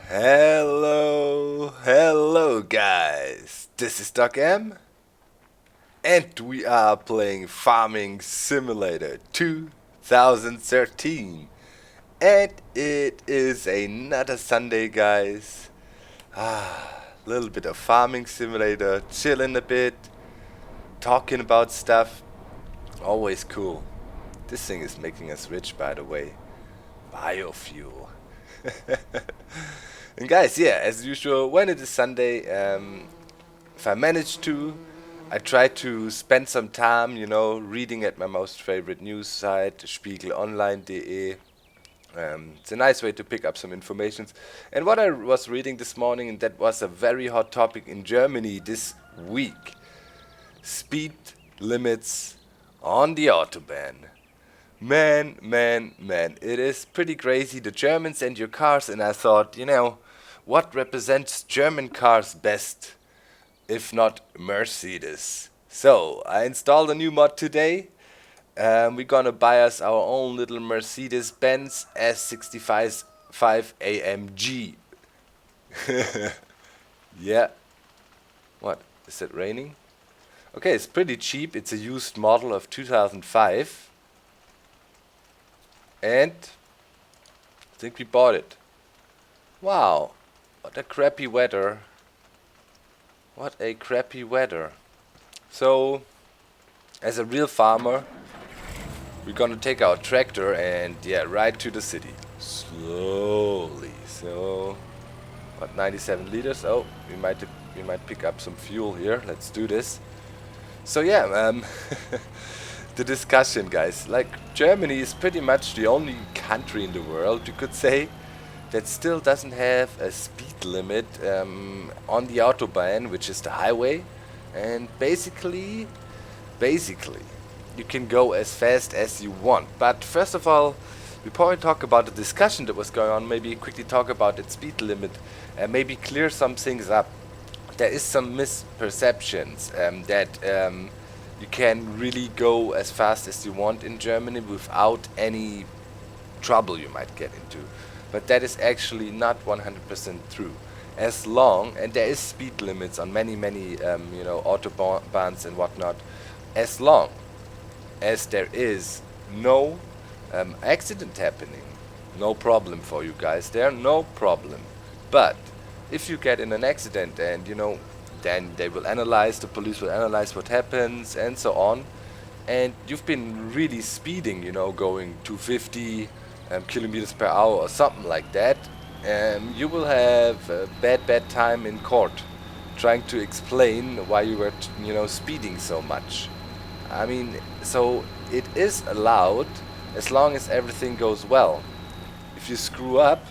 Hello guys, this is Docm, and we are playing Farming Simulator 2013, and it is another Sunday guys. Little bit of Farming Simulator, chilling a bit, talking about stuff, always cool. This thing is making us rich by the way, biofuel. And guys, yeah, as usual, when it is Sunday, if I manage to, I try to spend some time, reading at my most favorite news site, spiegelonline.de. It's a nice way to pick up some information. And what I was reading this morning, and that was a very hot topic in Germany this week, speed limits on the autobahn. Man, it is pretty crazy, the Germans and your cars, and I thought, what represents German cars best, if not Mercedes? So, I installed a new mod today. We're gonna buy us our own little Mercedes Benz S65 AMG. Yeah. What? Is it raining? Okay, it's pretty cheap. It's a used model of 2005. And I think we bought it. Wow, what a crappy weather. What a crappy weather. So, as a real farmer, we're gonna take our tractor and ride to the city. Slowly. So, what, 97 liters? Oh, we might pick up some fuel here. Let's do this. So the discussion, guys. Like, Germany is pretty much the only country in the world, you could say, that still doesn't have a speed limit on the autobahn, which is the highway. And basically, you can go as fast as you want. But first of all, before we talk about the discussion that was going on, maybe quickly talk about its speed limit and maybe clear some things up. There is some misperceptions that you can really go as fast as you want in Germany without any trouble you might get into. But that is actually not 100% true. As long, and there is speed limits on many autobahns and whatnot, as long as there is no accident happening, no problem for you guys there, no problem. But if you get in an accident and then they will analyze, the police will analyze what happens and so on, and you've been really speeding, going 250 kilometers per hour or something like that, you will have a bad time in court trying to explain why you were speeding so much. I mean, so it is allowed as long as everything goes well. If you screw up,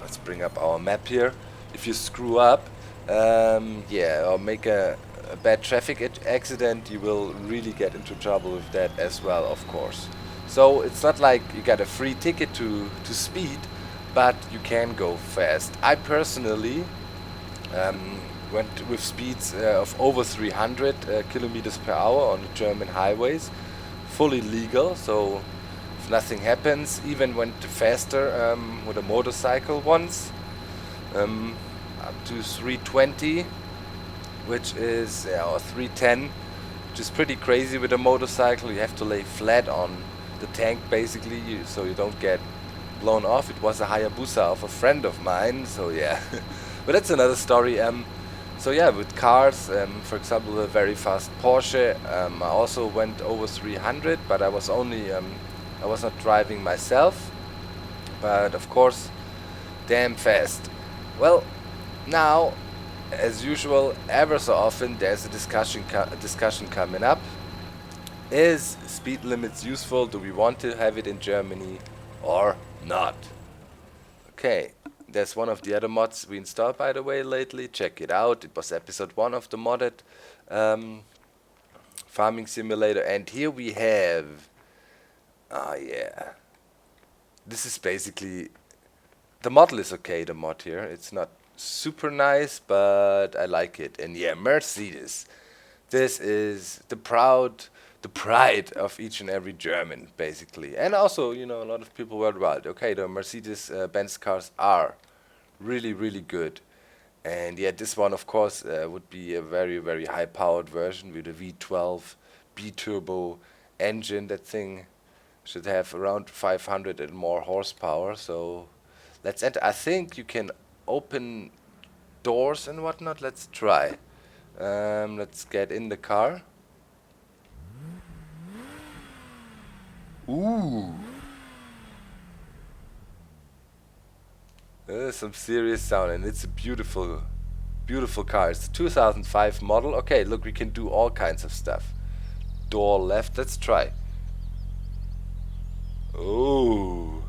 let's bring up our map here. If you screw up, or make a bad traffic accident, you will really get into trouble with that as well, of course. So it's not like you got a free ticket to speed, but you can go fast. I personally went with speeds of over 300 kilometers per hour on the German highways, fully legal, so if nothing happens. Even went faster with a motorcycle once, up to 320, which is, or 310, which is pretty crazy with a motorcycle. You have to lay flat on the tank basically, so you don't get blown off. It was a Hayabusa of a friend of mine, so yeah. But that's another story. With cars, for example, a very fast Porsche, I also went over 300, but I was not driving myself, but of course, damn fast. Well, now, as usual, ever so often, there's a discussion coming up. Is speed limits useful? Do we want to have it in Germany or not? Okay, there's one of the other mods we installed, by the way, lately. Check it out. It was episode 1 of the modded Farming Simulator. And here we have... This is basically... The model is okay, the mod here. It's not super nice, but I like it. And yeah, Mercedes. This is the pride of each and every German, basically. And also, a lot of people worldwide. Okay, the Mercedes Benz cars are really, really good. And yeah, this one of course would be a very, very high powered version with a V12 B-turbo engine. That thing should have around 500 and more horsepower. So let's enter. I think you can open doors and whatnot. Let's try. Let's get in the car. Ooh. There's some serious sound, and it's a beautiful, beautiful car. It's a 2005 model. Okay, look, we can do all kinds of stuff. Door left. Let's try. Oh.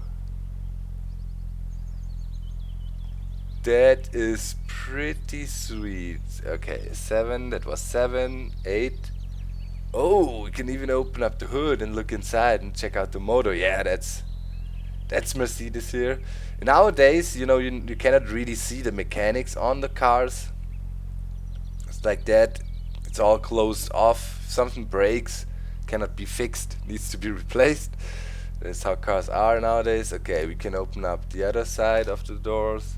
That is pretty sweet. Okay, 7, that was 7, 8. Oh, we can even open up the hood and look inside and check out the motor. Yeah, that's Mercedes here. Nowadays, you know, you cannot really see the mechanics on the cars. It's like that. It's all closed off. If something breaks, cannot be fixed, needs to be replaced. That's how cars are nowadays. Okay, we can open up the other side of the doors.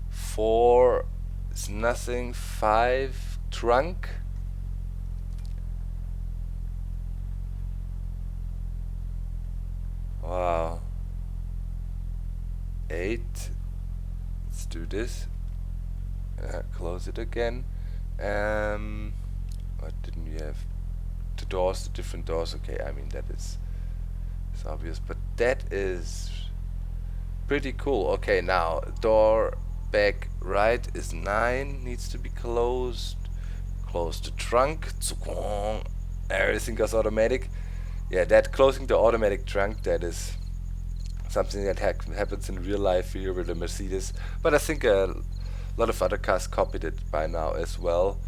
4 is nothing. 5, trunk. Wow. 8. Let's do this. Close it again. What didn't we have? The doors, the different doors. Okay, I mean that is obvious, but that is pretty cool. Okay, now door back right is 9, needs to be closed. Close the trunk. Everything goes automatic. Yeah, that closing the automatic trunk, that is something that happens in real life here with the Mercedes, but I think a lot of other cars copied it by now as well.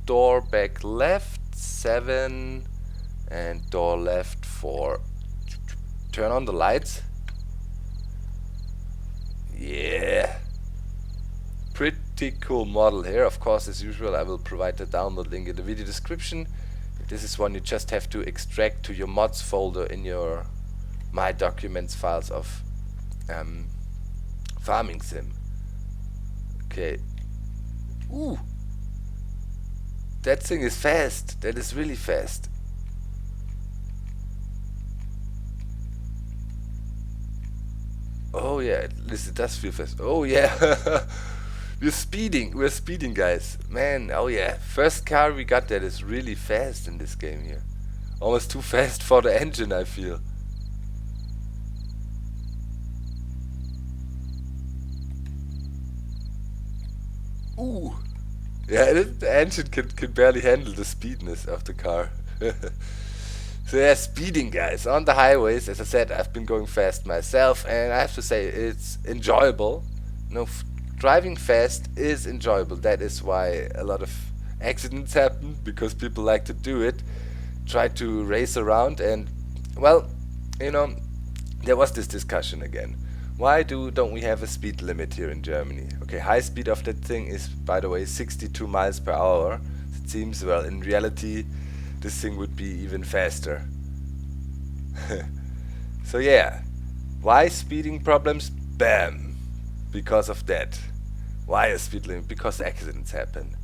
Door back left 7, and door left 4. Turn on the lights. Yeah, pretty cool model here. Of course, as usual, I will provide the download link in the video description. This is one you just have to extract to your mods folder in your My Documents files of Farming Sim. Okay. Ooh, that thing is fast. That is really fast. Oh yeah, at least it does feel fast. Oh yeah. We're speeding guys. Man, oh yeah. First car we got that is really fast in this game here. Almost too fast for the engine, I feel. Ooh. Yeah, the engine can barely handle the speedness of the car. So yeah, speeding guys on the highways. As I said, I've been going fast myself, and I have to say it's enjoyable. No, driving fast is enjoyable. That is why a lot of accidents happen, because people like to do it, try to race around, and well, you know, there was this discussion again. Why don't we have a speed limit here in Germany? Okay, high speed of that thing is, by the way, 62 miles per hour. It seems, well, in reality, this thing would be even faster. So yeah, why speeding problems? Bam! Because of that. Why a speed limit? Because accidents happen.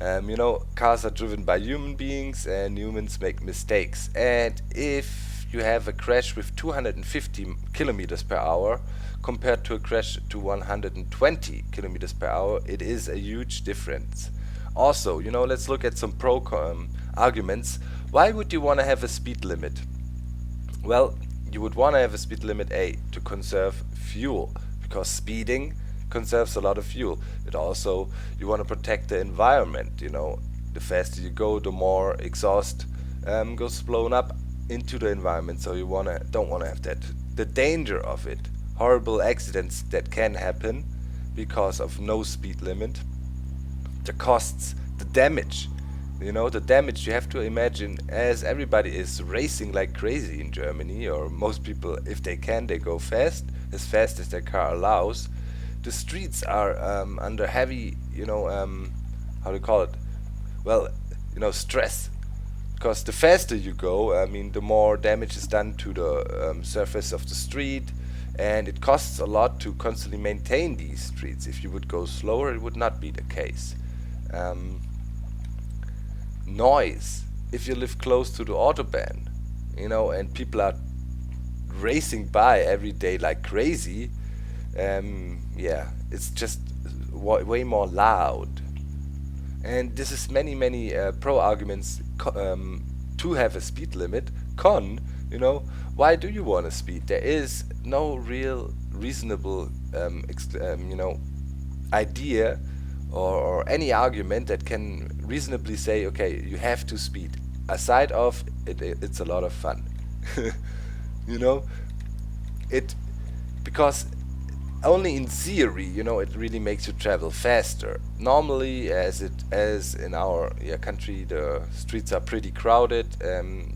You know, cars are driven by human beings, and humans make mistakes. And if you have a crash with 250 kilometers per hour compared to a crash to 120 kilometers per hour, it is a huge difference. Also, you know, let's look at some arguments. Why would you want to have a speed limit? Well, you would want to have a speed limit to conserve fuel, because speeding conserves a lot of fuel. It also, you want to protect the environment. You know, the faster you go, the more exhaust goes blown up into the environment. So you don't want to have that. The danger of it, horrible accidents that can happen because of no speed limit. The costs, the damage. You know, the damage, you have to imagine, as everybody is racing like crazy in Germany, or most people, if they can, they go fast as their car allows. The streets are under heavy, you know, how do you call it? Well, you know, stress. Because the faster you go, I mean, the more damage is done to the surface of the street, and it costs a lot to constantly maintain these streets. If you would go slower, it would not be the case. Noise. If you live close to the autobahn, you know, and people are racing by every day like crazy, yeah, it's just way more loud. And this is many pro arguments to have a speed limit. Con, you know, why do you want to speed? There is no real reasonable you know, idea or any argument that can reasonably say, okay, you have to speed. Aside of it's a lot of fun. You know, because only in theory, you know, it really makes you travel faster. Normally, as in our country, the streets are pretty crowded.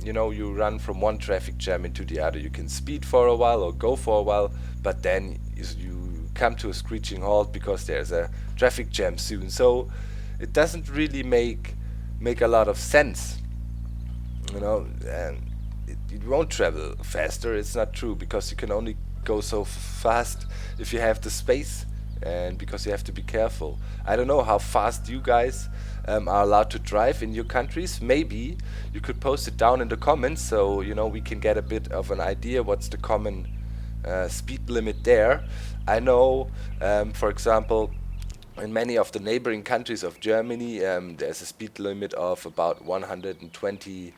You know, you run from one traffic jam into the other. You can speed for a while or go for a while, but then you come to a screeching halt because there's a traffic jam soon. So it doesn't really make a lot of sense. You know, and you won't travel faster. It's not true, because you can only go so fast if you have the space, and because you have to be careful. I don't know how fast you guys are allowed to drive in your countries. Maybe you could post it down in the comments, so you know we can get a bit of an idea what's the common speed limit there. I know, for example, in many of the neighboring countries of Germany, there's a speed limit of about 120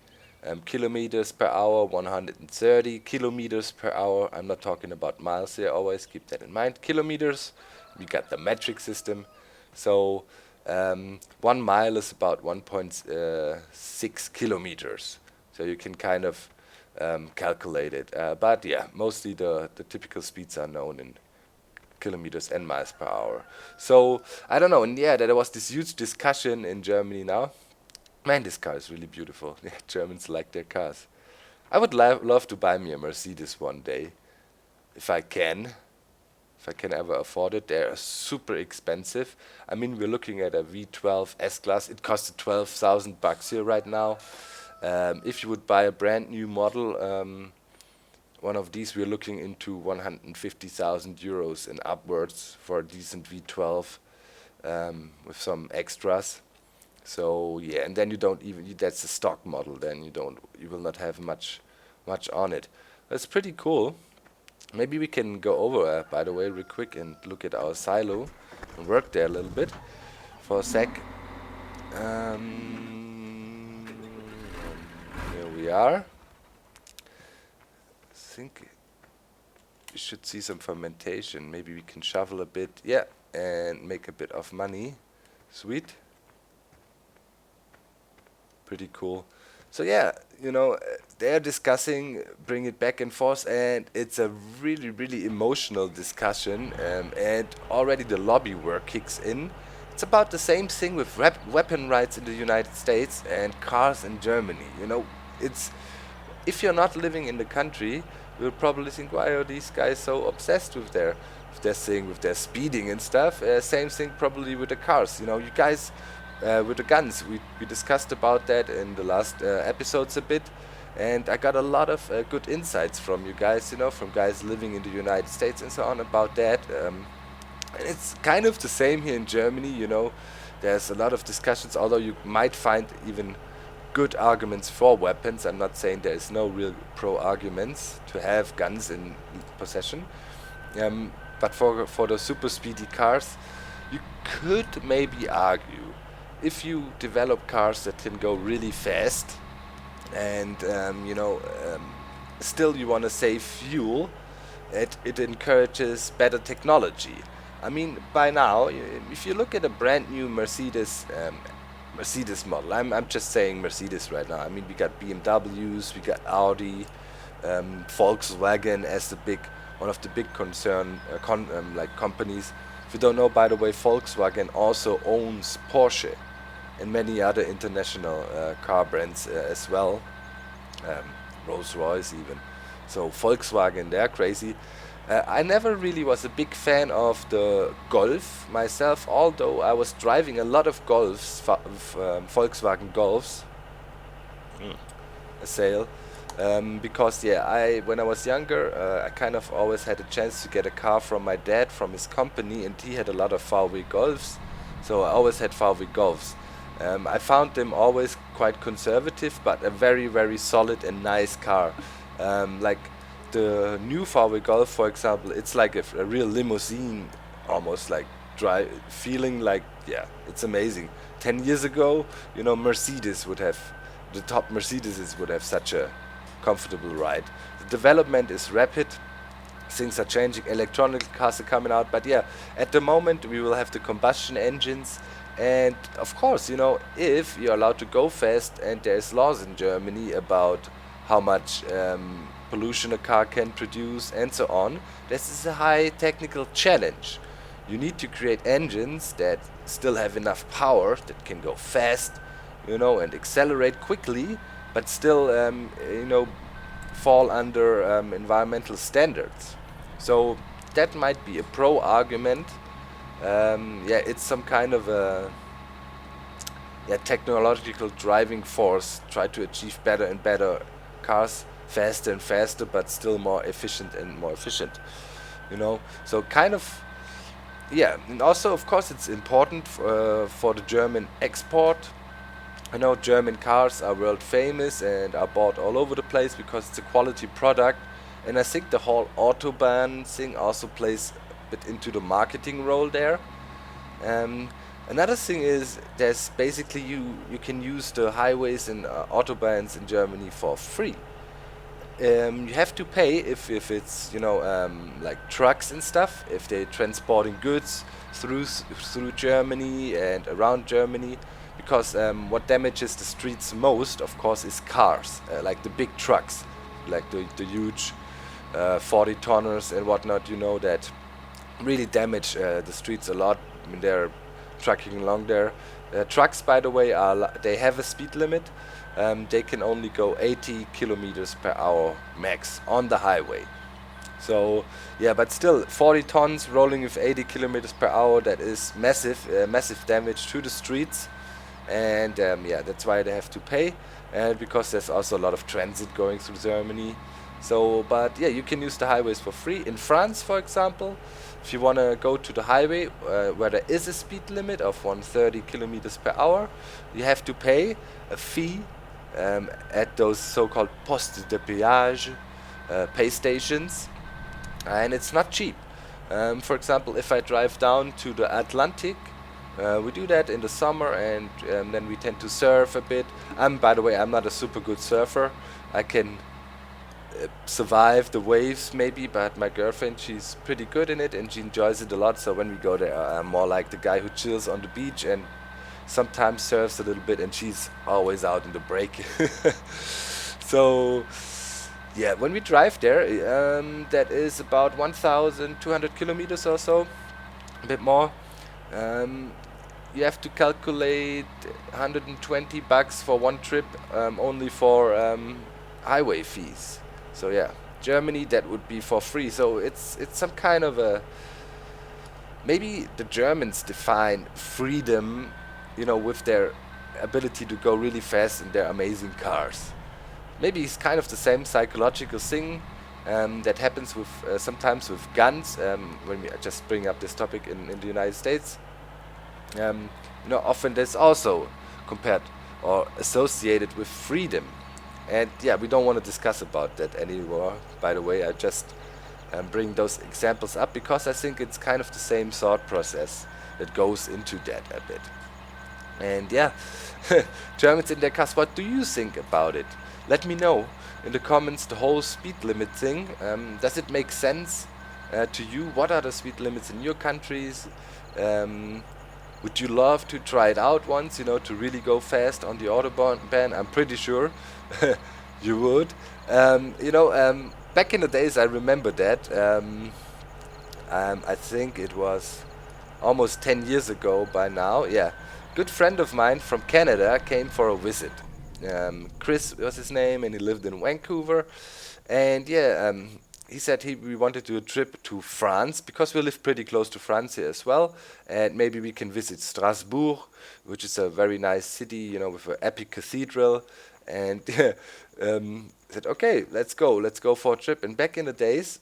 kilometers per hour, 130 kilometers per hour. I'm not talking about miles here, always keep that in mind. Kilometers, we got the metric system. So 1 mile is about 1.6 kilometers. So you can kind of calculate it. But yeah, mostly the typical speeds are known in kilometers and miles per hour. So I don't know, and yeah, there was this huge discussion in Germany now. Man, this car is really beautiful. Yeah, Germans like their cars. I would love to buy me a Mercedes one day, if I can ever afford it. They're super expensive. I mean, we're looking at a V12 S-Class. It costed 12,000 bucks here right now. If you would buy a brand new model, one of these, we're looking into 150,000 euros and upwards for a decent V12 with some extras. So yeah, and then you don't even, that's a stock model, then you will not have much on it. That's pretty cool. Maybe we can go over, by the way, real quick and look at our silo and work there a little bit for a sec. Here we are. I think we should see some fermentation. Maybe we can shovel a bit, yeah, and make a bit of money. Sweet. Pretty cool. So yeah, you know, they're discussing, bring it back and forth, and it's a really emotional discussion, and already the lobby work kicks in. It's about the same thing with weapon rights in the United States and cars in Germany. You know, it's, if you're not living in the country, you'll probably think, why are these guys so obsessed with their thing, with their speeding and stuff? Same thing probably with the cars. You know, you guys, with the guns, we discussed about that in the last episodes a bit, and I got a lot of good insights from you guys, you know, from guys living in the United States and so on about that. And it's kind of the same here in Germany, you know. There's a lot of discussions, although you might find even good arguments for weapons. I'm not saying there is no real pro arguments to have guns in possession, but for the super speedy cars, you could maybe argue, if you develop cars that can go really fast and you know, still you want to save fuel, it encourages better technology. I mean, by now, if you look at a brand new Mercedes model, I'm just saying Mercedes right now. I mean, we got BMWs, we got Audi, Volkswagen as one of the big like companies. If you don't know, by the way, Volkswagen also owns Porsche and many other international car brands as well, Rolls-Royce even. So Volkswagen, they're crazy. I never really was a big fan of the Golf myself, although I was driving a lot of Golfs, Volkswagen Golfs, a sale. Because yeah, when I was younger, I kind of always had a chance to get a car from my dad, from his company, and he had a lot of VW Golfs, so I always had VW Golfs. I found them always quite conservative, but a very, very solid and nice car. Like the new VW Golf, for example, it's like a real limousine, almost like feeling like, yeah, it's amazing. 10 years ago, you know, the top Mercedes would have such a comfortable ride. The development is rapid, things are changing, electronic cars are coming out, but yeah, at the moment we will have the combustion engines. And of course, you know, if you're allowed to go fast, and there's laws in Germany about how much pollution a car can produce and so on, this is a high technical challenge. You need to create engines that still have enough power, that can go fast, you know, and accelerate quickly, but still, you know, fall under environmental standards. So that might be a pro argument. Yeah, it's some kind of a technological driving force. Try to achieve better and better cars, faster and faster, but still more efficient and more efficient. You know, so kind of, yeah. And also, of course, it's important for the German export. I know German cars are world famous and are bought all over the place because it's a quality product. And I think the whole autobahn thing also plays a bit into the marketing role there. Another thing is there's basically you can use the highways and autobahns in Germany for free. You have to pay if it's, you know, like trucks and stuff, if they're transporting goods through Germany and around Germany, because what damages the streets most, of course, is cars, like the big trucks, like the huge 40 tonners and whatnot, you know, that really damage the streets a lot when they're trucking along there. Trucks, by the way, they have a speed limit. They can only go 80 kilometers per hour max on the highway. So yeah, but still 40 tons rolling with 80 kilometers per hour, that is massive damage to the streets. And yeah, that's why they have to pay, and because there's also a lot of transit going through Germany. So, but yeah, you can use the highways for free. In France, for example, if you want to go to the highway where there is a speed limit of 130 kilometers per hour, you have to pay a fee at those so-called postes de péage, pay stations, and it's not cheap. For example, if I drive down to the Atlantic, we do that in the summer, and then we tend to surf a bit. By the way, I'm not a super good surfer. I can survive the waves maybe, but my girlfriend, she's pretty good in it and she enjoys it a lot. So when we go there, I'm more like the guy who chills on the beach and sometimes surfs a little bit, and she's always out in the break. So yeah, when we drive there, that is about 1,200 kilometers or so, a bit more. You have to calculate $120 for one trip, only for highway fees. So yeah, Germany, that would be for free. So it's some kind of a, maybe the Germans define freedom, you know, with their ability to go really fast in their amazing cars. Maybe it's kind of the same psychological thing that happens with sometimes with guns. When we just bring up this topic in the United States, you know, often that's also compared or associated with freedom. And yeah, we don't want to discuss about that anymore. By the way, I just bring those examples up because I think it's kind of the same thought process that goes into that a bit. And yeah, Germans in their cars, what do you think about it? Let me know in the comments, the whole speed limit thing. Does it make sense to you? What are the speed limits in your countries? Would you love to try it out once, you know, to really go fast on the autobahn? I'm pretty sure you would. You know, back in the days, I remember that. I think it was almost 10 years ago by now. Yeah, good friend of mine from Canada came for a visit. Chris was his name, and he lived in Vancouver. And yeah, he said we wanted to do a trip to France because we live pretty close to France here as well, and maybe we can visit Strasbourg, which is a very nice city, you know, with an epic cathedral. and said, okay, let's go for a trip. And back in the days,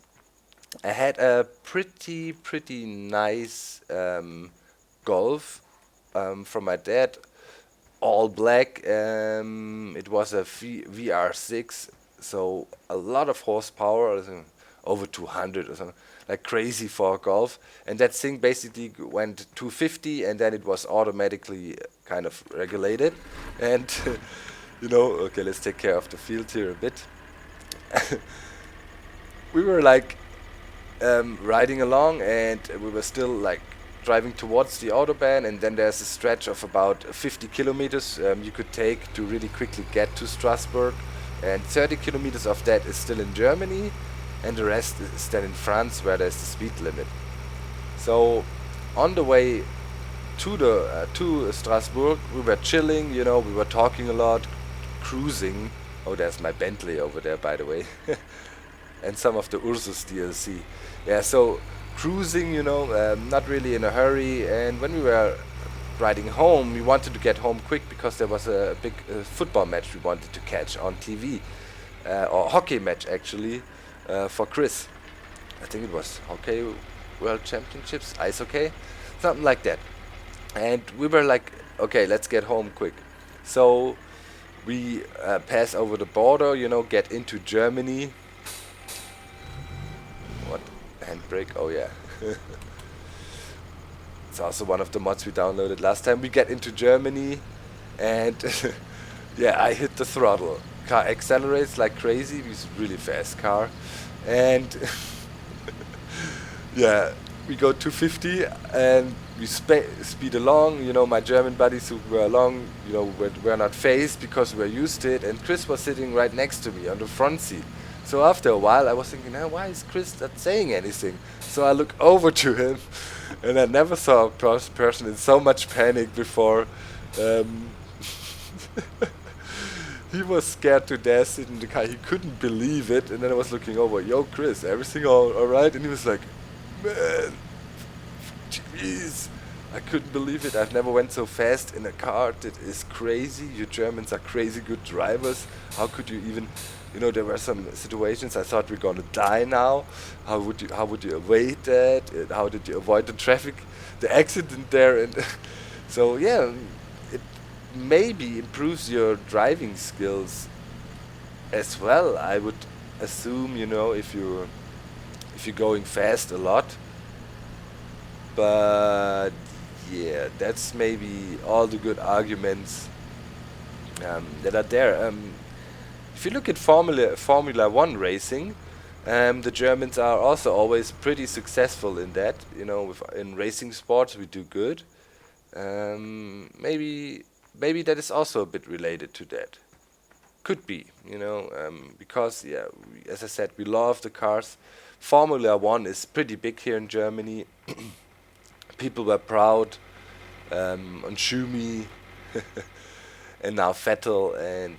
I had a pretty nice Golf from my dad, all black. It was a VR6, so a lot of horsepower, over 200 or something, like crazy for a Golf. And that thing basically went 250, and then it was automatically kind of regulated. And okay, let's take care of the field here a bit. We were like riding along, and we were still like driving towards the autobahn, and then there's a stretch of about 50 kilometers you could take to really quickly get to Strasbourg, and 30 kilometers of that is still in Germany, and the rest is then in France, where there's the speed limit. So on the way to Strasbourg, we were chilling, we were talking a lot, cruising. Oh, there's my Bentley over there, by the way. And some of the URSUS DLC. Yeah, so cruising, not really in a hurry. And when we were riding home, we wanted to get home quick because there was a big football match we wanted to catch on TV. Or hockey match, actually, for Chris. I think it was Hockey World Championships, ice hockey, something like that. And we were like, okay, let's get home quick. So we pass over the border, get into Germany. What? Handbrake? Oh yeah. It's also one of the mods we downloaded last time. We get into Germany, and yeah, I hit the throttle. Car accelerates like crazy. It's a really fast car. And yeah, we go 250, and we speed along. My German buddies who were along, were not phased because we were used to it. And Chris was sitting right next to me on the front seat. So after a while, I was thinking, why is Chris not saying anything? So I look over to him, and I never saw a person in so much panic before. He was scared to death sitting in the car. He couldn't believe it. And then I was looking over, yo, Chris, everything all right? And he was like, man, jeez. I couldn't believe it. I've never went so fast in a car. That is crazy. You Germans are crazy good drivers. How could you even... there were some situations I thought we're gonna die now. How would you avoid that? How did you avoid the traffic, the accident there? And so yeah, it maybe improves your driving skills as well. I would assume, if you're going fast a lot. But yeah, that's maybe all the good arguments that are there. If you look at Formula 1 racing, the Germans are also always pretty successful in that. In racing sports we do good. Maybe that is also a bit related to that. Could be, because yeah, as I said, we love the cars. Formula 1 is pretty big here in Germany. People were proud on Schumi. And now Vettel and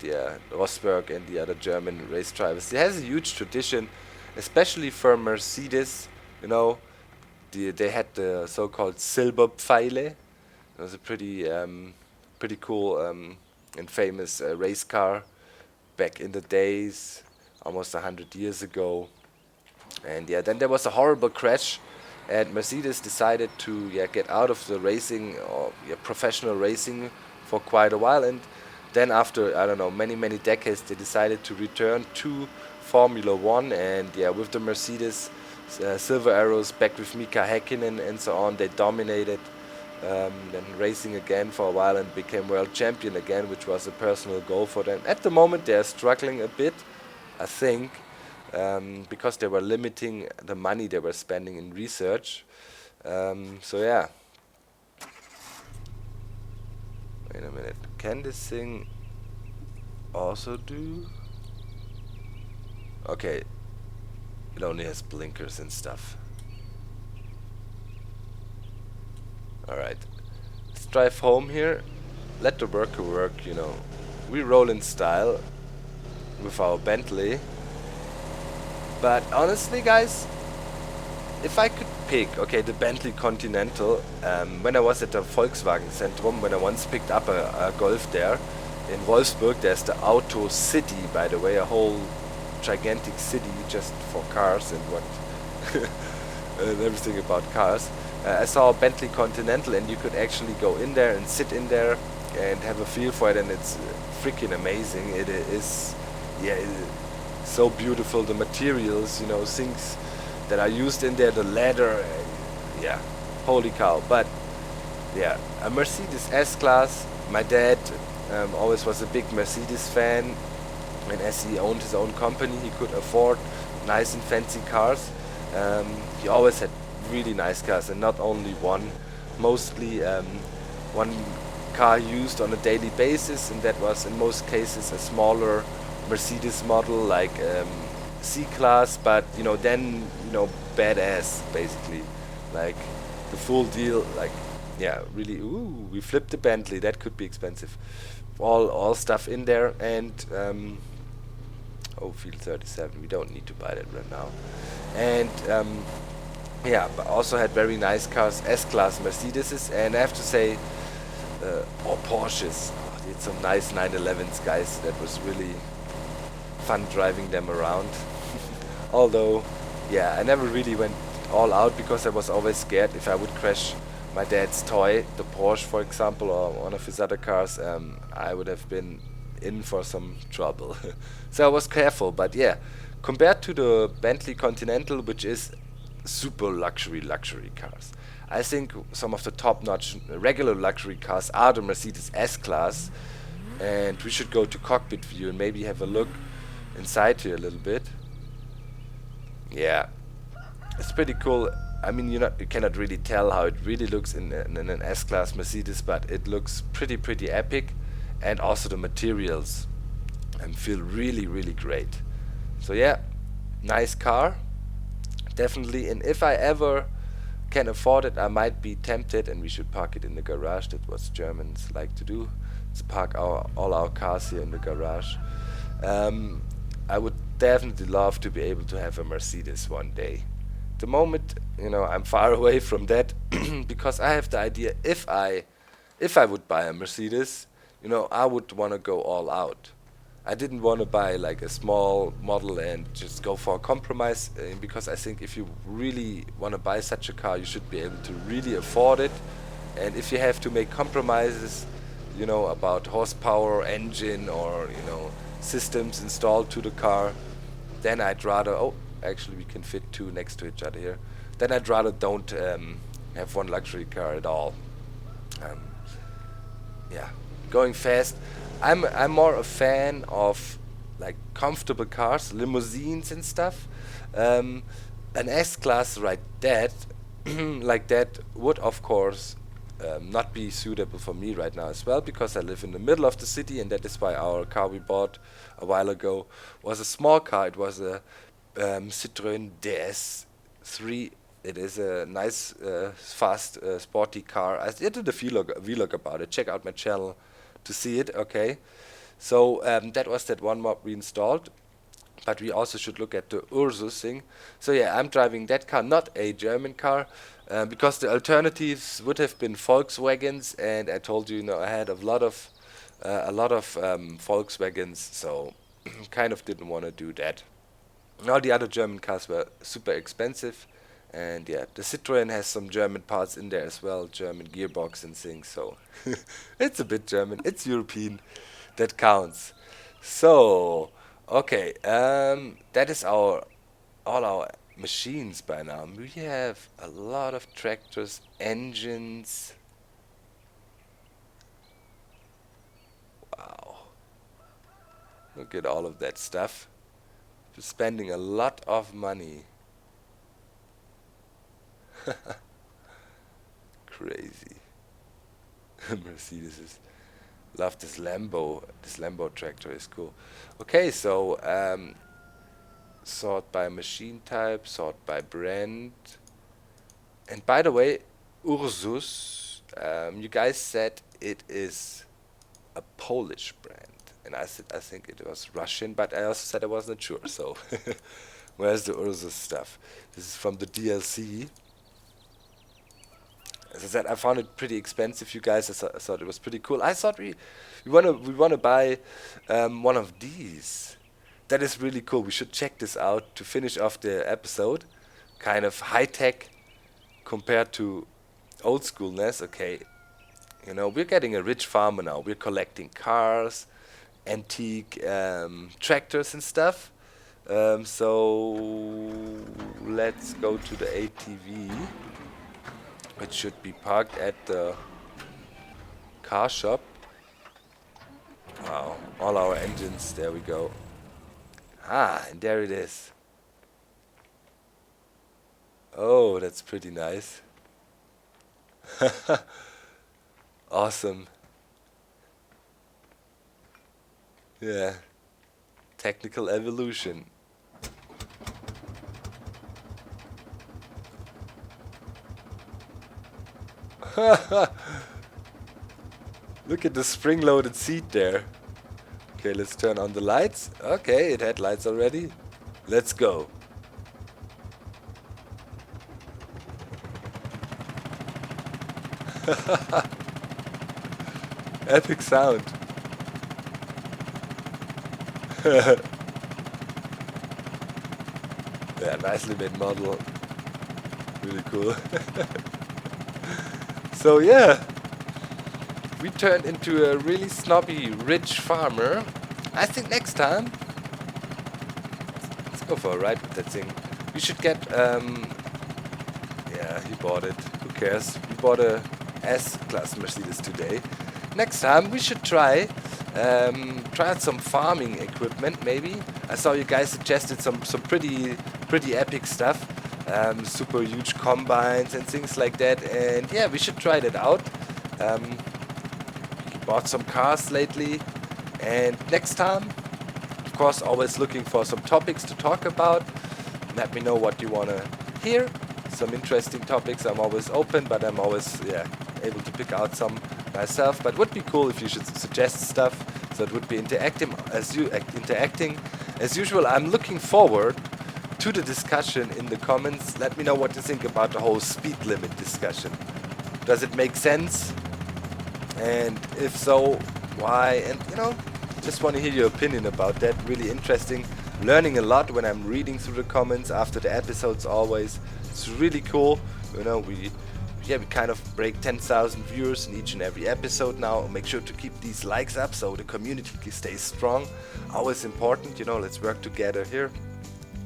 Rosberg and the other German race drivers. It has a huge tradition, especially for Mercedes. They had the so-called Silberpfeile. It was a pretty cool and famous race car back in the days, almost 100 years ago. And yeah, then there was a horrible crash, and Mercedes decided to get out of the racing or professional racing for quite a while, and then after, I don't know, many decades, they decided to return to Formula 1, and with the Mercedes Silver Arrows, back with Mika Häkkinen and so on, they dominated then racing again for a while and became world champion again, which was a personal goal for them. At the moment they are struggling a bit, I think, because they were limiting the money they were spending in research. So yeah. Wait a minute, can this thing also do? Okay, it only has blinkers and stuff. Alright, let's drive home here, let the worker work, We roll in style with our Bentley. But honestly, guys, if I could pick, okay, the Bentley Continental, when I was at the Volkswagen Zentrum, when I once picked up a Golf there, in Wolfsburg there's the Auto City, by the way, a whole gigantic city just for cars and what and everything about cars. I saw a Bentley Continental, and you could actually go in there and sit in there and have a feel for it, and it's freaking amazing. It is, yeah, so beautiful. The materials, you know, things that are used in there, the leather, yeah, holy cow. But yeah, a Mercedes S-Class. My dad always was a big Mercedes fan, and as he owned his own company, he could afford nice and fancy cars. He always had really nice cars, and not only one, mostly one car used on a daily basis, and that was in most cases a smaller Mercedes model like C-Class, but you know, then, you know, badass basically, like the full deal, like, yeah, really. Ooh, we flipped the Bentley, that could be expensive. All stuff in there, and oh, Field 37, we don't need to buy that right now. And yeah, but also had very nice cars, S-Class Mercedeses, and I have to say, or Porsches. Oh, did some nice 911s, guys. That was really fun driving them around. Although, yeah, I never really went all out because I was always scared if I would crash my dad's toy, the Porsche, for example, or one of his other cars. I would have been in for some trouble. So I was careful, but yeah, compared to the Bentley Continental, which is super luxury cars, I think some of the top-notch regular luxury cars are the Mercedes S-Class, and we should go to cockpit view and maybe have a look inside here a little bit. Yeah, it's pretty cool. I mean, you cannot really tell how it really looks in an S-Class Mercedes, but it looks pretty epic, and also the materials feel really great. So yeah, nice car, definitely. And if I ever can afford it, I might be tempted, and we should park it in the garage. That's what Germans like to do, to park all our cars here in the garage. I would definitely love to be able to have a Mercedes one day. The moment, you know, I'm far away from that, because I have the idea, if I would buy a Mercedes, you know, I would want to go all out. I didn't want to buy like a small model and just go for a compromise, because I think if you really want to buy such a car, you should be able to really afford it. And if you have to make compromises, you know, about horsepower, engine, or, you know, systems installed to the car, then I'd rather, oh, actually we can fit two next to each other here, then I'd rather don't have one luxury car at all. Yeah, going fast. I'm more a fan of like comfortable cars, limousines and stuff. An S-Class like that, like that would of course not be suitable for me right now as well, because I live in the middle of the city, and that is why our car we bought a while ago was a small car. It was a Citroën DS3. It is a nice, fast, sporty car. I did a vlog about it. Check out my channel to see it. Okay, so that was that one mod we installed, but we also should look at the URSUS thing. So yeah, I'm driving that car, not a German car, because the alternatives would have been Volkswagens, and I told you, you know, I had a lot of Volkswagens, so kind of didn't want to do that. All the other German cars were super expensive, and yeah, the Citroën has some German parts in there as well, German gearbox and things, so it's a bit German, it's European, that counts. So, okay, that is all our machines by now. We have a lot of tractors, engines. Wow, look at all of that stuff. We're spending a lot of money. Crazy. Mercedes. Love this Lambo. This Lambo tractor is cool. Okay, so sort by machine type, sort by brand. And by the way, URSUS, you guys said it is a Polish brand. And I said I think it was Russian, but I also said I wasn't sure. So where's the URSUS stuff? This is from the DLC. as I said, I found it pretty expensive, you guys. I thought it was pretty cool. I thought we wanna buy one of these. That is really cool. We should check this out to finish off the episode. Kind of high tech compared to old schoolness. Okay, you know, we're getting a rich farmer now. We're collecting cars, antique tractors and stuff. So let's go to the ATV, which should be parked at the car shop. Wow, all our engines, there we go. Ah, and there it is. Oh, that's pretty nice. Awesome. Yeah. Technical evolution. Look at the spring-loaded seat there. Okay, let's turn on the lights. Okay, it had lights already. Let's go. Epic sound. Yeah, nicely made model. Really cool. So yeah, we turned into a really snobby, rich farmer. I think next time, let's go for a ride with that thing. We should get, yeah, he bought it. Who cares? We bought a S-Class Mercedes today. Next time we should try out some farming equipment. Maybe I saw you guys suggested some pretty epic stuff. Super huge combines and things like that, and yeah, we should try that out. Bought some cars lately, and next time, of course, always looking for some topics to talk about. Let me know what you want to hear, some interesting topics. I'm always open, but I'm always able to pick out some myself. But it would be cool if you should suggest stuff, so it would be interacting as usual. I'm looking forward to the discussion in the comments. Let me know what you think about the whole speed limit discussion. Does it make sense? And if so, why? And you know, just want to hear your opinion about that. Really interesting. Learning a lot when I'm reading through the comments after the episodes always. It's really cool. You know, we kind of break 10,000 viewers in each and every episode now. Make sure to keep these likes up so the community stays strong. Always important, you know, let's work together here.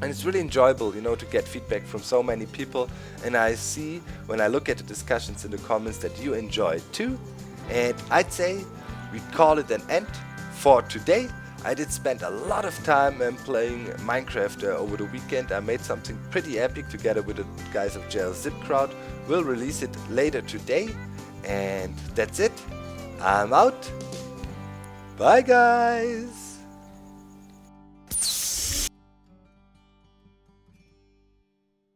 And it's really enjoyable, you know, to get feedback from so many people. And I see when I look at the discussions in the comments that you enjoy it too. And I'd say we call it an end for today. I did spend a lot of time playing Minecraft over the weekend. I made something pretty epic together with the guys of JL Zip Crowd. We'll release it later today. And that's it. I'm out. Bye guys.